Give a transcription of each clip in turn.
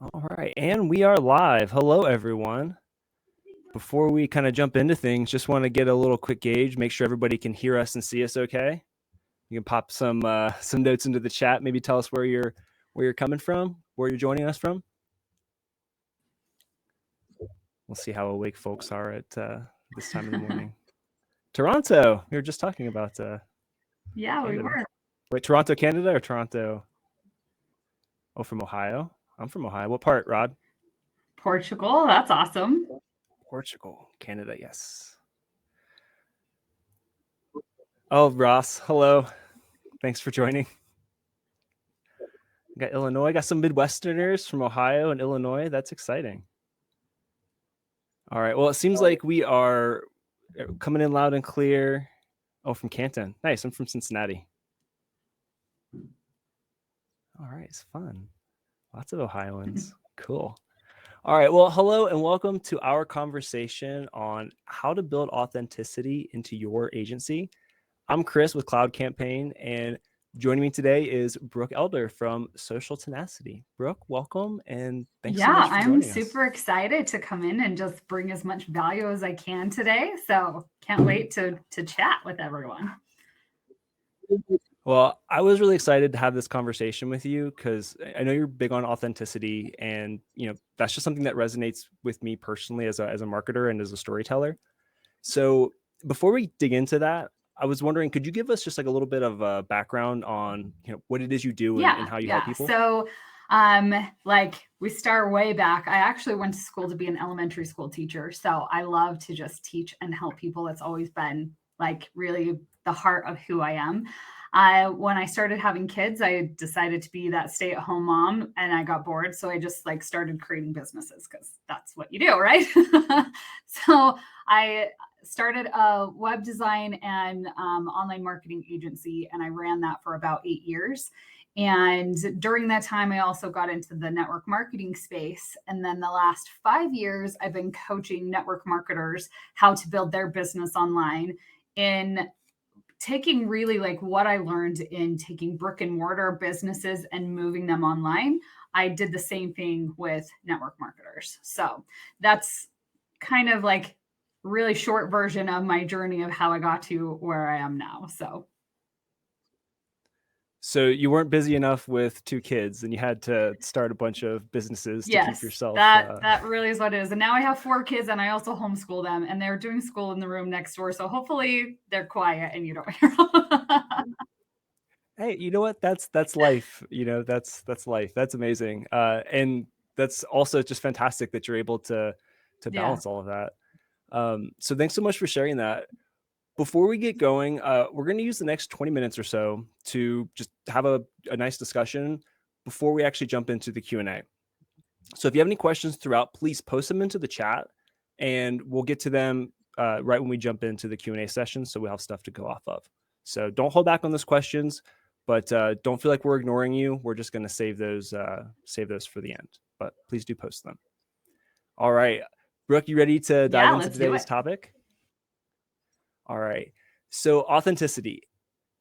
All right, and we are live. Hello, everyone. Before we kind of jump into things, just want to get a little quick gauge, make sure everybody can hear us and see us okay. You can pop some notes into the chat, maybe tell us where you're coming from, where you're joining us from. We'll see how awake folks are at this time of the morning. Toronto, we were just talking about Yeah, Canada. we were. Wait, Toronto, Canada, or Toronto? Oh, from Ohio? I'm from Ohio. What part, Rod? Portugal. That's awesome. Portugal, Canada, yes. Oh, Ross, hello. Thanks for joining. Got Illinois, got some Midwesterners from Ohio and Illinois. That's exciting. All right. Well, it seems like we are coming in loud and clear. Oh, from Canton. Nice. I'm from Cincinnati. All right. It's fun. Lots of Ohioans. Cool. All right. Well, hello and welcome to our conversation on how to build authenticity into your agency. I'm Chris with Cloud Campaign, and joining me today is Brooke Elder from Social Tenacity. Brooke, welcome, and thanks so much for joining us. I'm super excited to come in and just bring as much value as I can today. So can't wait to chat with everyone. Well, I was really excited to have this conversation with you because I know you're big on authenticity, and that's just something that resonates with me personally as a marketer and as a storyteller. So before we dig into that, I was wondering, could you give us just like a little bit of a background on what it is you do and how you help people? So we start way back. I actually went to school to be an elementary school teacher. So I love to just teach and help people. It's always been like really the heart of who I am. When I started having kids, I decided to be that stay-at-home mom, and I got bored. So I just started creating businesses because that's what you do, right? So I started a web design and online marketing agency, and I ran that for about 8 years. And during that time, I also got into the network marketing space. And then the last 5 years, I've been coaching network marketers how to build their business online in taking really what I learned in taking brick and mortar businesses and moving them online. I did the same thing with network marketers. So that's kind of really short version of my journey of how I got to where I am now. So you weren't busy enough with 2 kids and you had to start a bunch of businesses to keep yourself. That really is what it is. And now I have 4 kids and I also homeschool them, and they're doing school in the room next door. So hopefully they're quiet and you don't hear them. Hey, you know what? That's life. That's life. That's amazing. And that's also just fantastic that you're able to balance all of that. So thanks so much for sharing that. Before we get going, we're going to use the next 20 minutes or so to just have a nice discussion before we actually jump into the Q&A. So if you have any questions throughout, please post them into the chat, and we'll get to them right when we jump into the Q&A session, so we'll have stuff to go off of. So don't hold back on those questions, but don't feel like we're ignoring you. We're just going to save those for the end, but please do post them. All right. Brooke, you ready to dive into today's topic? All right. So authenticity,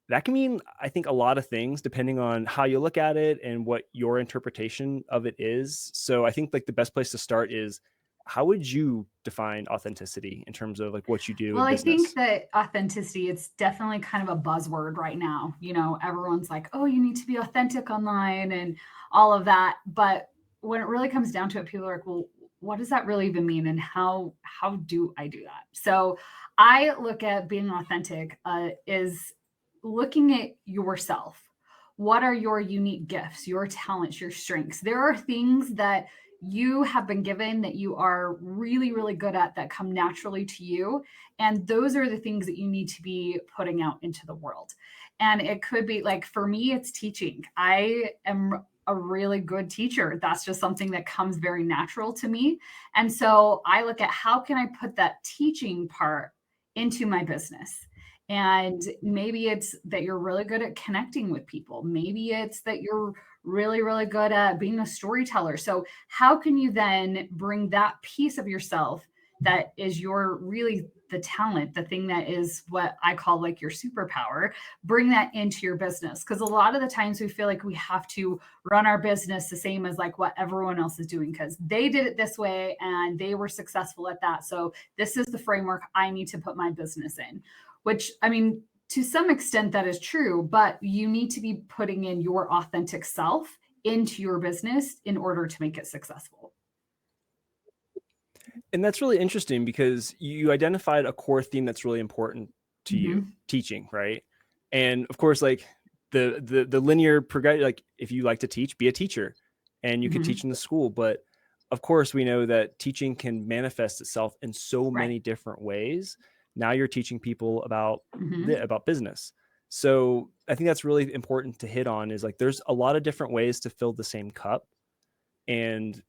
that can mean, I think, a lot of things depending on how you look at it and what your interpretation of it is. So I think the best place to start is, how would you define authenticity in terms of what you do? Well, I think that authenticity, it's definitely kind of a buzzword right now. Everyone's like, oh, you need to be authentic online and all of that. But when it really comes down to it, people are like, well, what does that really even mean? And how do I do that? So I look at being authentic is looking at yourself. What are your unique gifts, your talents, your strengths? There are things that you have been given that you are really, really good at that come naturally to you. And those are the things that you need to be putting out into the world. And it could be for me, it's teaching. I am a really good teacher. That's just something that comes very natural to me. And so I look at how can I put that teaching part into my business. And maybe it's that you're really good at connecting with people. Maybe it's that you're really, really good at being a storyteller. So how can you then bring that piece of yourself that is your really the talent, the thing that is what I call like your superpower, bring that into your business. Because a lot of the times we feel like we have to run our business the same as like what everyone else is doing because they did it this way and they were successful at that. So this is the framework I need to put my business in, which I mean, to some extent that is true, but you need to be putting in your authentic self into your business in order to make it successful. And that's really interesting because you identified a core theme that's really important to you, Mm-hmm. teaching, right? And of course, like the linear progression, like if you like to teach, be a teacher and you could Mm-hmm. teach in the school. But of course, we know that teaching can manifest itself in so Right. many different ways. Now you're teaching people about Mm-hmm. about business. So I think that's really important to hit on is like there's a lot of different ways to fill the same cup. And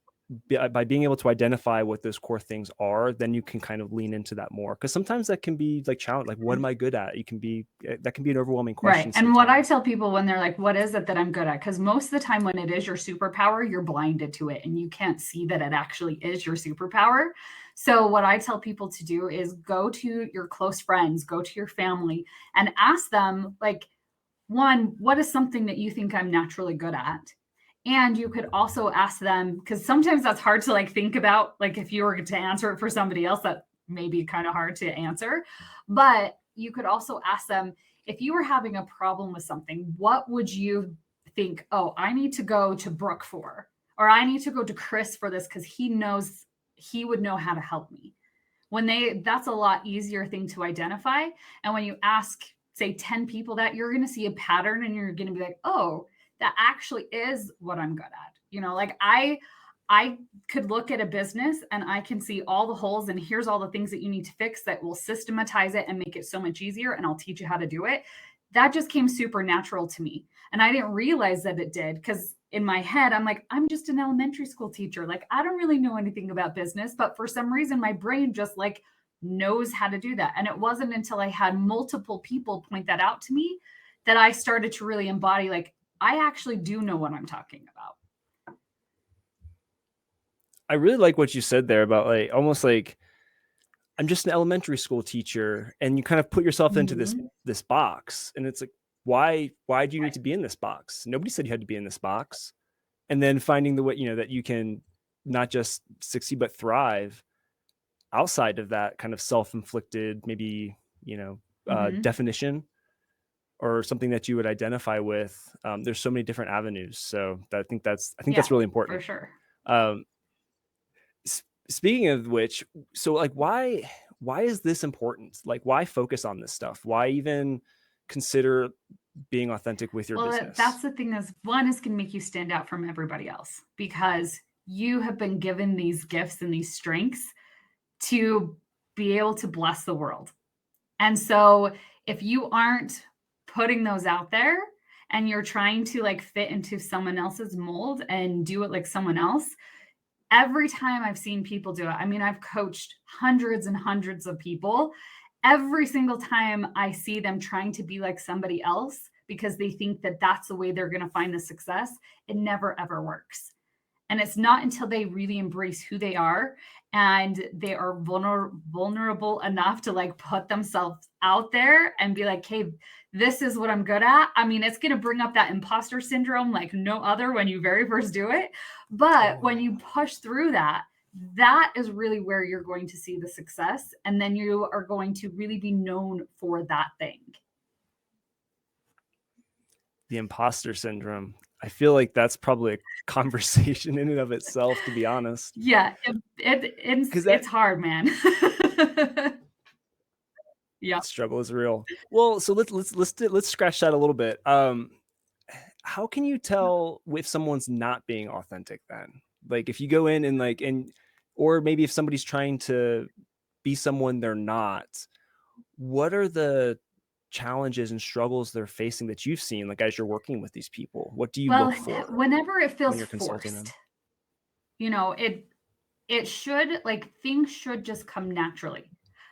by being able to identify what those core things are, then you can kind of lean into that more. Because sometimes that can be like challenge, like what am I good at? You can be that can be an overwhelming Right. question And what I sometimes. tell people when they're like, what is it that I'm good at? Because most of the time when it is your superpower, you're blinded to it and you can't see that it actually is your superpower. So, what I tell people to do is go to your close friends, go to your family, and ask them, like, one, what is something that you think I'm naturally good at? And you could also ask them, because sometimes that's hard to like think about. Like, if you were to answer it for somebody else, that may be kind of hard to answer. But you could also ask them, if you were having a problem with something, what would you think? Oh, I need to go to Brooke for, or I need to go to Chris for this because he would know how to help me. That's a lot easier thing to identify. And when you ask, say, 10 people that, you're going to see a pattern and you're going to be like, oh, that actually is what I'm good at. Like I could look at a business and I can see all the holes and here's all the things that you need to fix that will systematize it and make it so much easier. And I'll teach you how to do it. That just came super natural to me. And I didn't realize that it did because in my head, I'm like, I'm just an elementary school teacher. Like, I don't really know anything about business, but for some reason, my brain just like knows how to do that. And it wasn't until I had multiple people point that out to me that I started to really embody, like, I actually do know what I'm talking about. I really like what you said there about like almost like I'm just an elementary school teacher, and you kind of put yourself into Mm-hmm. this box, and it's like why do you need Right. to be in this box? Nobody said you had to be in this box. And then finding the way that you can not just succeed but thrive outside of that kind of self-inflicted maybe Mm-hmm. definition or something that you would identify with. There's so many different avenues, so I think Yeah, that's really for important. sure. um, Speaking of which, so like why is this important? Like why focus on this stuff? Why even consider being authentic with your Well, business? that's the thing is one is going to make you stand out from everybody else because you have been given these gifts and these strengths to be able to bless the world. And so if you aren't putting those out there and you're trying to like fit into someone else's mold and do it like someone else, every time I've seen people do it, I mean, I've coached hundreds and hundreds of people. Every single time I see them trying to be like somebody else because they think that that's the way they're going to find the success, it never ever works. And it's not until they really embrace who they are and they are vulnerable enough to like put themselves out there and be like, hey, this is what I'm good at. I mean, it's going to bring up that imposter syndrome like no other when you very first do it. But when Oh, you push through that, that is really where you're going to see the success. And then you are going to really be known for that thing. the imposter syndrome. I feel like that's probably a conversation in and of itself, to be honest. Yeah, Because that it's hard, man. Yeah. struggle is real. Well, so let's scratch that a little bit. How can you tell if someone's not being authentic then? Like if you go in and or maybe if somebody's trying to be someone they're not, what are the challenges and struggles they're facing that you've seen like as you're working with these people? What do you Well, look for whenever it when feels you're consulting forced, them? it should like things should just come naturally.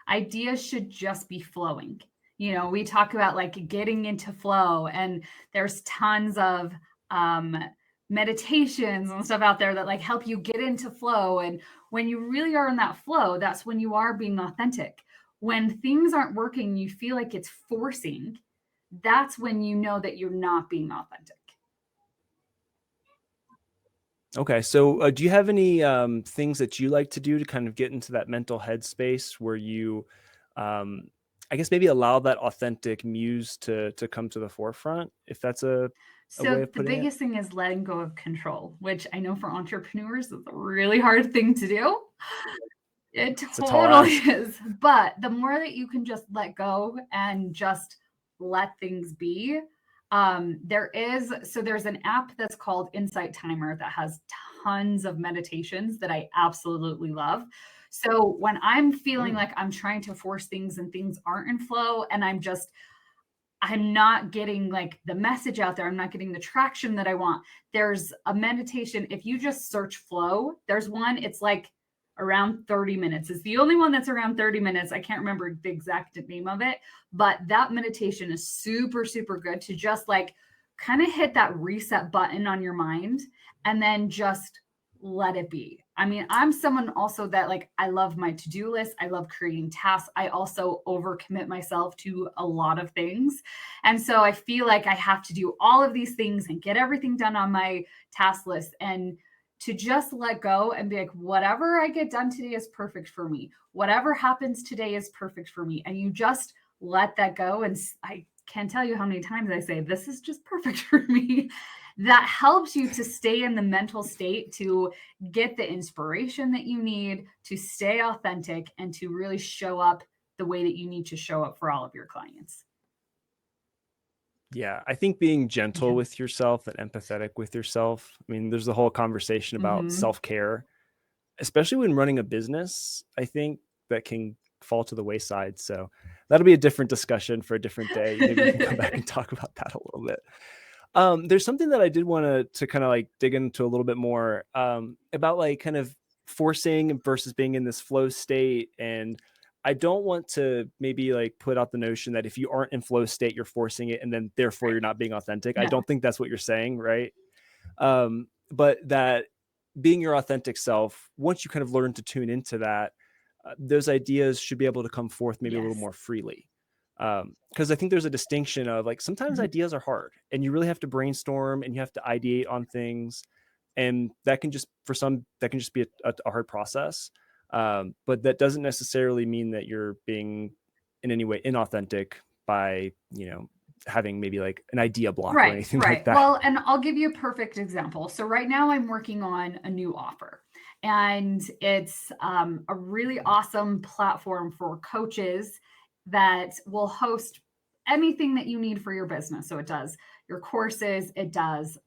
Ideas should just be flowing. We talk about like getting into flow and there's tons of um meditations and stuff out there that like help you get into flow. And when you really are in that flow, that's when you are being authentic. When things aren't working, you feel like it's forcing, that's when you know that you're not being authentic. Okay. So do you have any things that you like to do to kind of get into that mental headspace where you, um, I guess maybe allow that authentic muse to come to the forefront, if that's a way So of the putting it? biggest thing is letting go of control, which I know for entrepreneurs is a really hard thing to do. It It's a tall totally ask. is. But the more that you can just let go and just let things be, there's an app that's called Insight Timer that has tons of meditations that I absolutely love. So when I'm feeling Mm. like I'm trying to force things and things aren't in flow and I'm not getting like the message out there. I'm not getting the traction that I want. There's a meditation. If you just search flow, there's one, it's like around 30 minutes. It's the only one that's around 30 minutes. I can't remember the exact name of it, but that meditation is super, super good to just like kind of hit that reset button on your mind and then just let it be. I mean, I'm someone also that like I love my to-do list. I love creating tasks. I also overcommit myself to a lot of things. And so I feel like I have to do all of these things and get everything done on my task list, and to just let go and be like, whatever I get done today is perfect for me. Whatever happens today is perfect for me. And you just let that go. And I can't tell you how many times I say, this is just perfect for me. That helps you to stay in the mental state to get the inspiration that you need to stay authentic and to really show up the way that you need to show up for all of your clients. Yeah, I think being gentle Yeah. with yourself and empathetic with yourself. I mean, there's the whole conversation about Mm-hmm. self-care, especially when running a business. I think that can fall to the wayside. So that'll be a different discussion for a different day. Maybe we can come back and talk about that a little bit. There's something that I did want to kind of like dig into a little bit more about like kind of forcing versus being in this flow state. And I don't want to maybe like put out the notion that if you aren't in flow state, you're forcing it and then therefore Right. you're not being authentic. I No. don't think that's what you're saying, right? But that being your authentic self, once you kind of learn to tune into that, those ideas should be able to come forth maybe a little Yes. more freely. Because I think there's a distinction of like sometimes Mhm. ideas are hard and you really have to brainstorm and you have to ideate on things. And that can just, for some, that can just be a hard process. But that doesn't necessarily mean that you're being in any way inauthentic by, having maybe like an idea block or Right, anything like right. that. Well, and I'll give you a perfect example. So right now I'm working on a new offer, and it's a really awesome platform for coaches that will host anything that you need for your business. So it does your courses, it does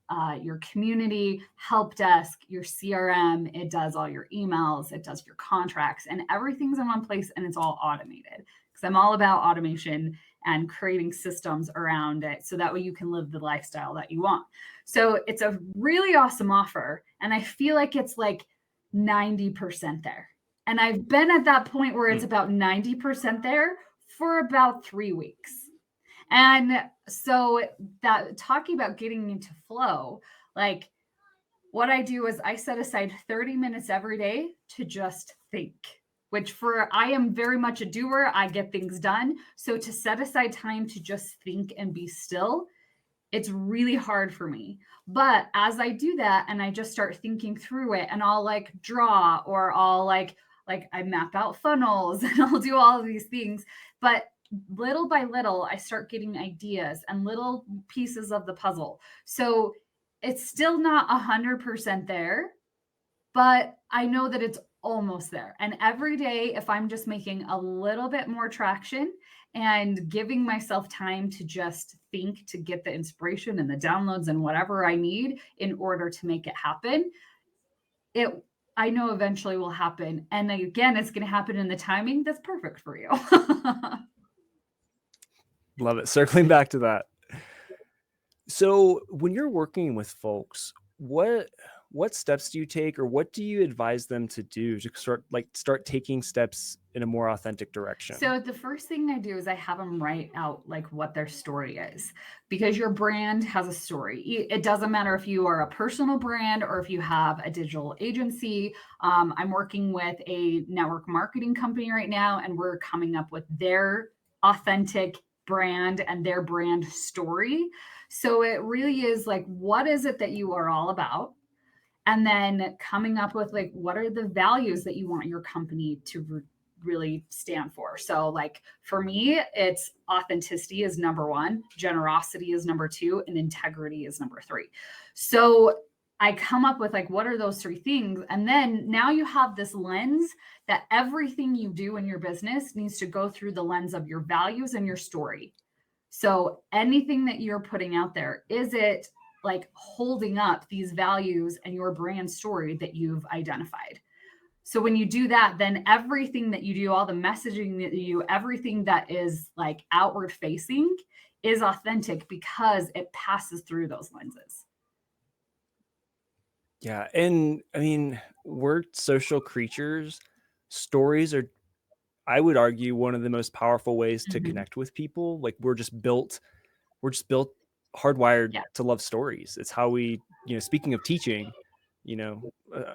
your community help desk, your CRM, it does all your emails, it does your contracts, and everything's in one place and it's all automated. Because I'm all about automation and creating systems around it so that way you can live the lifestyle that you want. So it's a really awesome offer. And I feel like it's like 90% there. And I've been at that point where it's Mm. about 90% there for about 3 weeks. And so that talking about getting into flow, like what I do is I set aside 30 minutes every day to just think, which for I am very much a doer. I get things done. So to set aside time to just think and be still, it's really hard for me. But as I do that and I just start thinking through it and I'll like draw or I'll like I map out funnels and I'll do all of these things, but little by little I start getting ideas and little pieces of the puzzle. So it's still not 100% there, but I know that it's almost there. And every day, if I'm just making a little bit more traction and giving myself time to just think to get the inspiration and the downloads and whatever I need in order to make it happen, it I know eventually will happen. And again, it's going to happen in the timing that's perfect for you. Love it. Circling back to that. So when you're working with folks, what steps do you take, or what do you advise them to do to start taking steps in a more authentic direction? So the first thing I do is I have them write out like what their story is, because your brand has a story. It doesn't matter if you are a personal brand or if you have a digital agency. I'm working with a network marketing company right now, and we're coming up with their authentic brand and their brand story. So it really is like, what is it that you are all about? And then coming up with like, what are the values that you want your company to really stand for? So like for me, it's authenticity is number one, generosity is number two, and integrity is number three. So I come up with like, what are those three things? And then now you have this lens that everything you do in your business needs to go through the lens of your values and your story. So anything that you're putting out there, is it like holding up these values and your brand story that you've identified? So when you do that, then everything that you do, all the messaging that you do, everything that is like outward facing is authentic because it passes through those lenses. Yeah. And I mean, we're social creatures. Stories are, I would argue, one of the most powerful ways to Mm-hmm. connect with people. Like we're just built hardwired Yeah. to love stories. It's how we, speaking of teaching,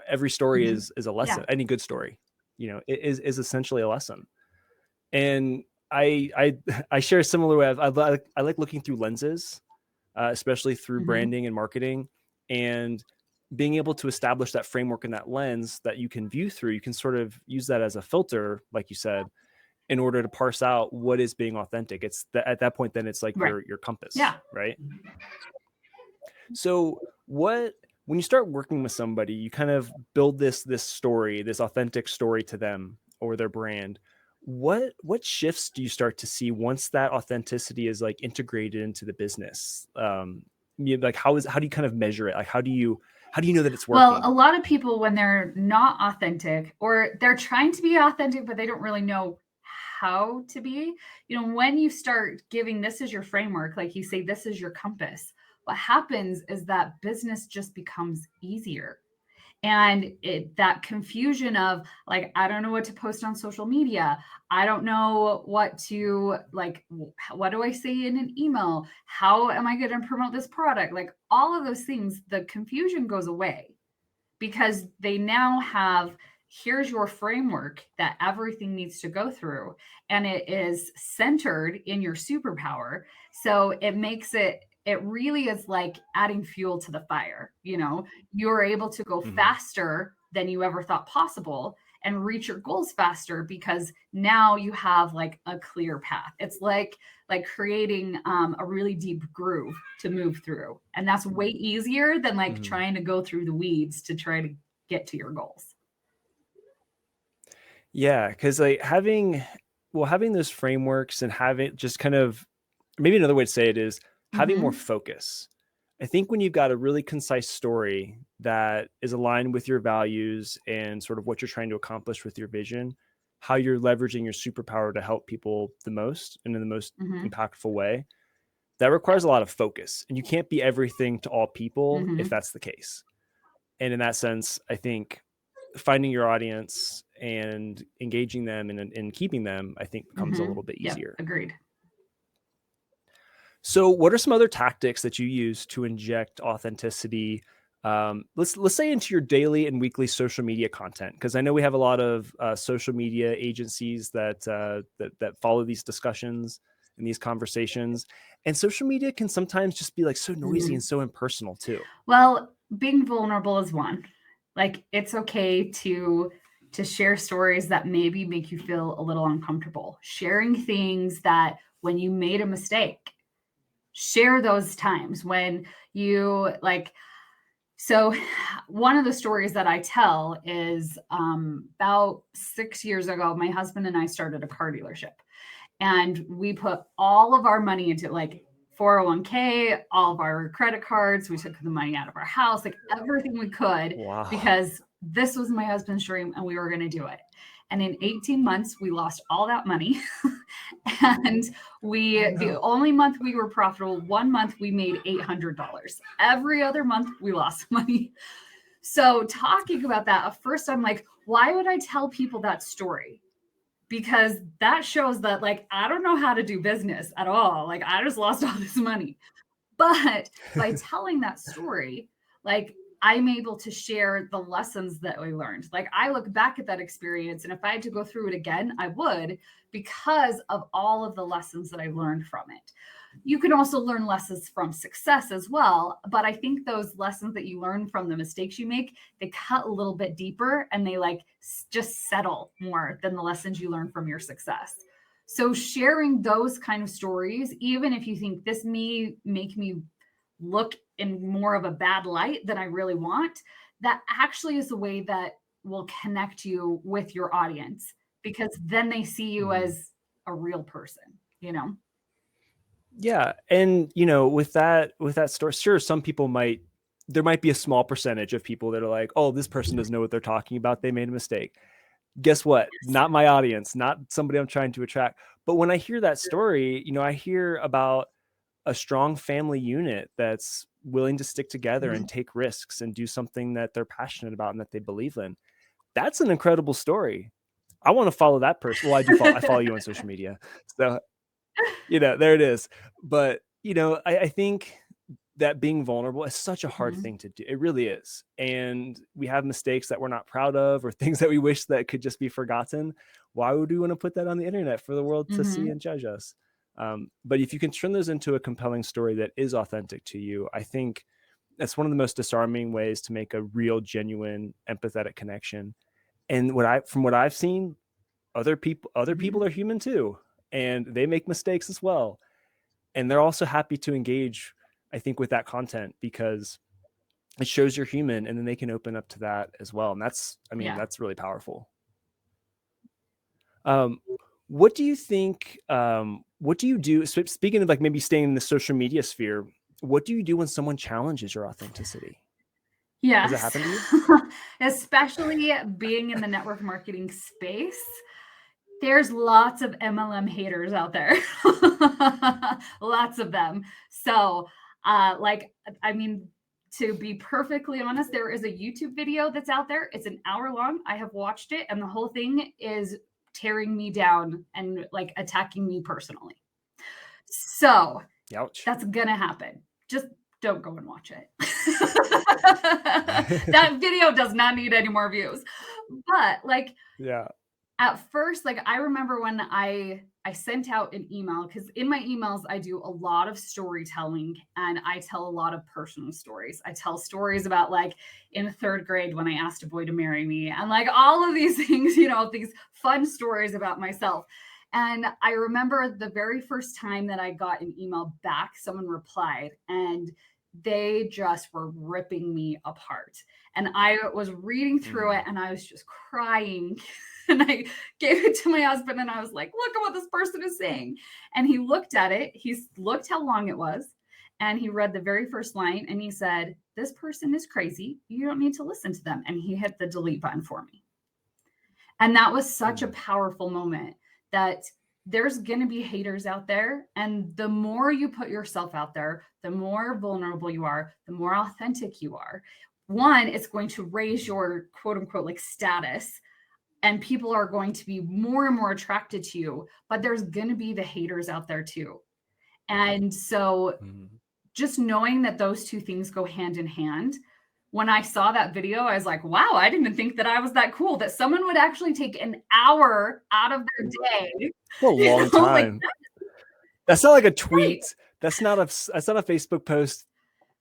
every story Mm-hmm. is a Yeah. lesson. Any good story, is essentially a lesson. And I I share a similar way. I like looking through lenses, especially through Mm-hmm. branding and marketing, and being able to establish that framework and that lens that you can view through. You can sort of use that as a filter, like you said, in order to parse out what is being authentic. At that point, then it's like Right. your compass, Yeah. right? So when you start working with somebody, you kind of build this story, this authentic story to them or their brand. What shifts do you start to see once that authenticity is like integrated into the business? Like how do you kind of measure it? Like how do you know that it's Well, a working? lot of people, when they're not authentic or they're trying to be authentic, but they don't really know how to be, when you start giving this is your framework, like you say, this is your compass, what happens is that business just becomes easier. And that confusion of like, I don't know what to post on social media, I don't know what to like, what do I say in an email, how am I going to promote this product, like all of those things, the confusion goes away because they now have, here's your framework that everything needs to go through, and it is centered in your superpower. So it really is like adding fuel to the fire. You're able to go Hmm. faster than you ever thought possible and reach your goals faster because now you have like a clear path. It's like creating a really deep groove to move through, and that's way easier than like Hmm. trying to go through the weeds to try to get to your goals. Yeah, because like having those frameworks and having just kind of, maybe another way to say it is having more Mm-hmm. focus. I think when you've got a really concise story that is aligned with your values and sort of what you're trying to accomplish with your vision, how you're leveraging your superpower to help people the most and in the most Mm-hmm. impactful way, that requires a lot of focus. And you can't be everything to all people if Mm-hmm. that's the case. And in that sense, I think finding your audience and engaging them and keeping them, I think becomes a Mm-hmm. little bit Yep, easier. agreed. So, what are some other tactics that you use to inject authenticity? Let's say into your daily and weekly social media content, because I know we have a lot of social media agencies that follow these discussions and these conversations, and social media can sometimes just be like so noisy Mm-hmm. and so impersonal too. Well, being vulnerable is one. Like it's okay to share stories that maybe make you feel a little uncomfortable. Sharing things that when you made a mistake, share those times when you like. So one of the stories that I tell is about 6 years ago, my husband and I started a car dealership, and we put all of our money into like 401k, all of our credit cards. We took the money out of our house, like everything we could, Wow. because this was my husband's dream and we were going to do it. And in 18 months, we lost all that money. And Oh the no. only month we were profitable, one month we made $800. Every other month we lost money. So talking about that, at first I'm like, why would I tell people that story? Because that shows that, like, I don't know how to do business at all. Like, I just lost all this money. But by telling that story, like, I'm able to share the lessons that I learned. Like, I look back at that experience, and if I had to go through it again, I would, because of all of the lessons that I learned from it. You can also learn lessons from success as well, but I think those lessons that you learn from the mistakes you make, they cut a little bit deeper, and they like just settle more than the lessons you learn from your success. So sharing those kind of stories, even if you think this may make me look in more of a bad light than I really want, that actually is a way that will connect you with your audience, because then they see you as a real person, you know? Yeah. And with that story, sure, some people there might be a small percentage of people that are like, oh, this person doesn't know what they're talking about, they made a mistake. Guess what? Yes. Not my audience, not somebody I'm trying to attract. But when I hear that story, I hear about a strong family unit that's willing to stick together and Mhm. take risks and do something that they're passionate about and that they believe in. That's an incredible story. I want to follow that person. Well, I follow you on social media. So, there it is. But, I think that being vulnerable is such a hard Mhm. thing to do. It really is. And we have mistakes that we're not proud of, or things that we wish that could just be forgotten. Why would we want to put that on the internet for the world to see Mhm. and judge us? But if you can turn those into a compelling story that is authentic to you, I think that's one of the most disarming ways to make a real, genuine, empathetic connection. And from what I've seen, other people Mhm. are human too, and they make mistakes as well. And they're also happy to engage, I think, with that content, because it shows you're human, and then they can open up to that as well. And Yeah. that's really powerful. Um, what do you think? What do you do? Speaking of like maybe staying in the social media sphere, what do you do when someone challenges your authenticity? Has that Yes. happened to you? Especially being in the network marketing space, there's lots of MLM haters out there. Lots of them. So, like, I mean, to be perfectly honest, there is a YouTube video that's out there. It's an hour long. I have watched it, and the whole thing is tearing me down and like attacking me personally. So, Ouch. that's gonna happen. Just don't go and watch it. That video does not need any more views. But like, Yeah. at first, like, I remember when I sent out an email, because in my emails I do a lot of storytelling, and I tell a lot of personal stories. I tell stories about, like, in third grade when I asked a boy to marry me, and like all of these things, these fun stories about myself. And I remember the very first time that I got an email back, someone replied, and they just were ripping me apart. And I was reading through it, Mm. and I was just crying. And I gave it to my husband, and I was like, look at what this person is saying. And he looked at it, he looked how long it was, and he read the very first line, and he said, this person is crazy. You don't need to listen to them. And he hit the delete button for me. And that was such a Mm. powerful moment, that there's going to be haters out there. And the more you put yourself out there, the more vulnerable you are, the more authentic you are. One, it's going to raise your quote unquote like status, and people are going to be more and more attracted to you, but there's going to be the haters out there too. And so Mm. just knowing that those two things go hand in hand, when I saw that video, I was like, wow, I didn't think that I was that cool, that someone would actually take an hour out of their day. A long Like, time. That's not like a right. tweet. That's not a Facebook post.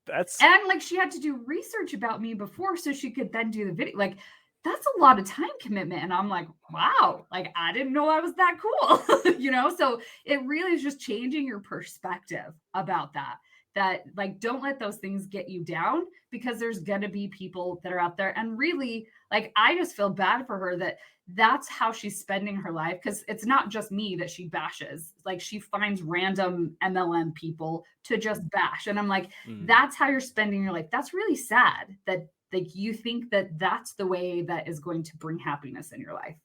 That's And like, she had to do research about me before so she could then do the video. Like, that's a lot of time commitment. And I'm like, wow, like, I didn't know I was that cool. So it really is just changing your perspective about that. That, like, don't let those things get you down, because there's going to be people that are out there. And really, like, I just feel bad for her that that's how she's spending her life, because it's not just me that she bashes. Like, she finds random MLM people to just bash. And I'm like, mm. that's how you're spending your life. That's really sad that, like, you think that that's the way that is going to bring happiness in your life.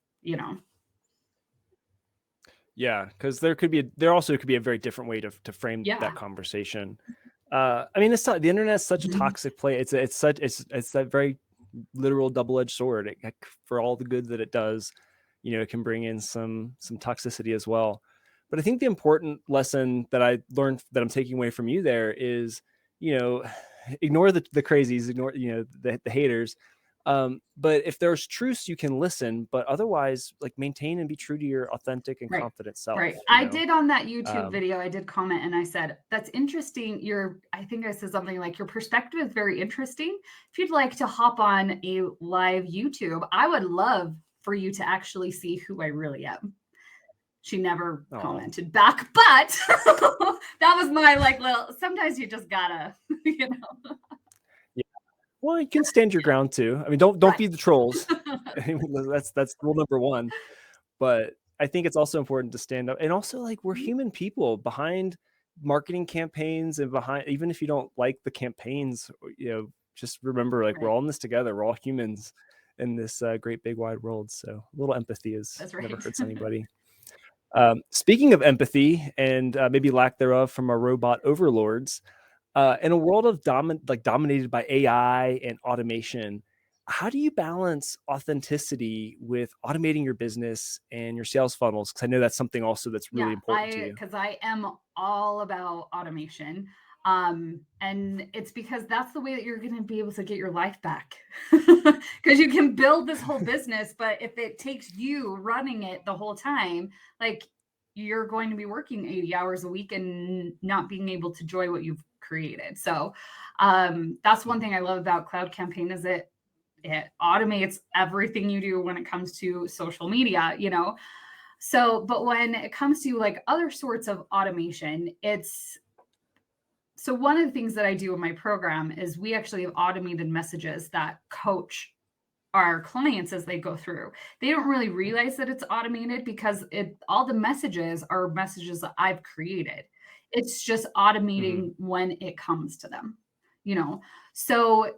Yeah, because there also could be a very different way to frame Yeah. that conversation. I mean, the internet's such a Mhm. toxic place. It's that very literal double-edged sword. For all the good that it does, it can bring in some toxicity as well. But I think the important lesson that I learned that I'm taking away from you there is, ignore the crazies, ignore, the haters. But if there's truths, you can listen, but otherwise, like, maintain and be true to your authentic and confident self. Right. I did on that YouTube video, I did comment and I said, that's interesting. I think I said something like, your perspective is very interesting. If you'd like to hop on a live YouTube, I would love for you to actually see who I really am. She never commented back, but that was my little, sometimes you just gotta, Yeah. Well, you can stand your ground too. I mean, don't feed the trolls. That's rule number one. But I think it's also important to stand up, and also, like, we're human people behind marketing campaigns, and behind, even if you don't like the campaigns, just remember, like, we're all in this together. We're all humans in this great big wide world. So a little empathy never hurts anybody. Speaking of empathy and maybe lack thereof from our robot overlords, in a world of dominated by AI and automation, how do you balance authenticity with automating your business and your sales funnels? Because I know that's something also that's really important to you. Because I am all about automation. And it's because that's the way that you're going to be able to get your life back. Because you can build this whole business, but if it takes you running it the whole time, like, you're going to be working 80 hours a week and not being able to enjoy what you've created. So that's one thing I love about Cloud Campaign, is it automates everything you do when it comes to social media, So, but when it comes to like other sorts of automation, so one of the things that I do in my program is we actually have automated messages that coach our clients as they go through. They don't really realize that it's automated because all the messages are messages that I've created. It's just automating when it comes to them, So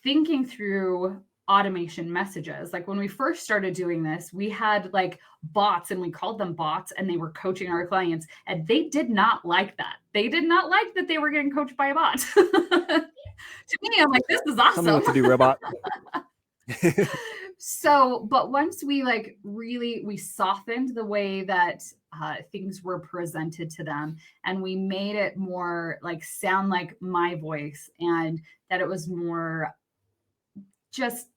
thinking through automation messages, like when we first started doing this, we had like bots, and we called them bots, and they were coaching our clients, and they did not like that. They did not like that they were getting coached by a bot. To me, I'm like, this is awesome. Tell me what to do, robot. So, but once we we softened the way that things were presented to them, and we made it more like sound like my voice, and that it was more just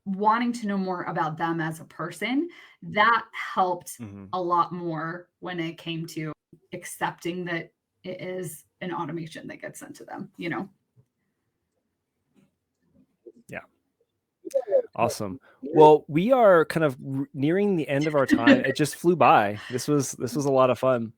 wanting to know more about them as a person, that helped a lot more when it came to accepting that it is an automation that gets sent to them, Yeah. Awesome. Well, we are kind of nearing the end of our time. It just flew by. This was a lot of fun.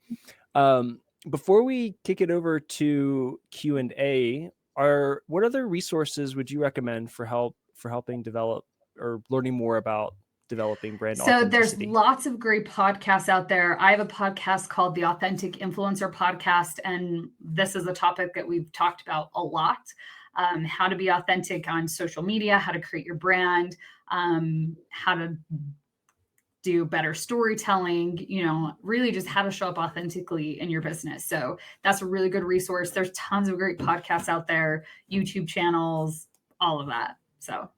Before we kick it over to Q&A, what other resources would you recommend for helping develop or learning more about developing brand authenticity? So there's lots of great podcasts out there. I have a podcast called the Authentic Influencer Podcast, and this is a topic that we've talked about a lot. How to be authentic on social media, how to create your brand, how to do better storytelling, really just how to show up authentically in your business. So that's a really good resource. There's tons of great podcasts out there, YouTube channels, all of that. So.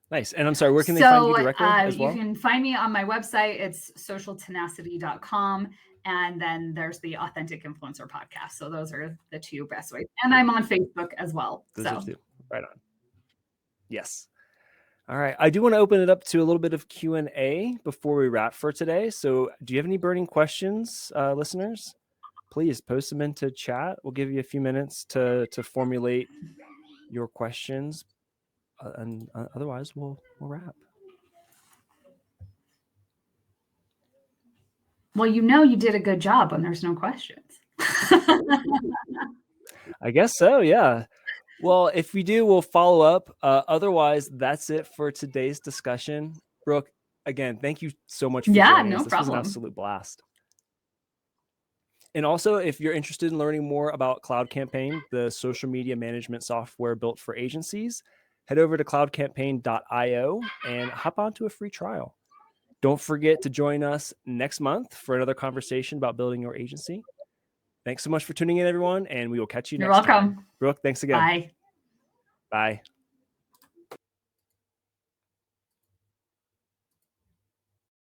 Nice. And I'm sorry, where can they find you directly as well? You can find me on my website. It's socialtenacity.com. And then there's the Authentic Influencer Podcast. So those are the two best ways. And I'm on Facebook as well. Those are two. Right on. Yes. All right. I do want to open it up to a little bit of Q&A before we wrap for today. So do you have any burning questions, listeners? Please post them into chat. We'll give you a few minutes to formulate your questions. And otherwise, we'll wrap. Well, you did a good job when there's no questions. I guess so, yeah. Well, if we do, we'll follow up. Otherwise, that's it for today's discussion. Brooke, again, thank you so much for joining us. This was an absolute blast. And also, if you're interested in learning more about Cloud Campaign, the social media management software built for agencies, head over to cloudcampaign.io and hop onto a free trial. Don't forget to join us next month for another conversation about building your agency. Thanks so much for tuning in, everyone, and we will catch you next time. You're welcome. Brooke, thanks again. Bye. Bye.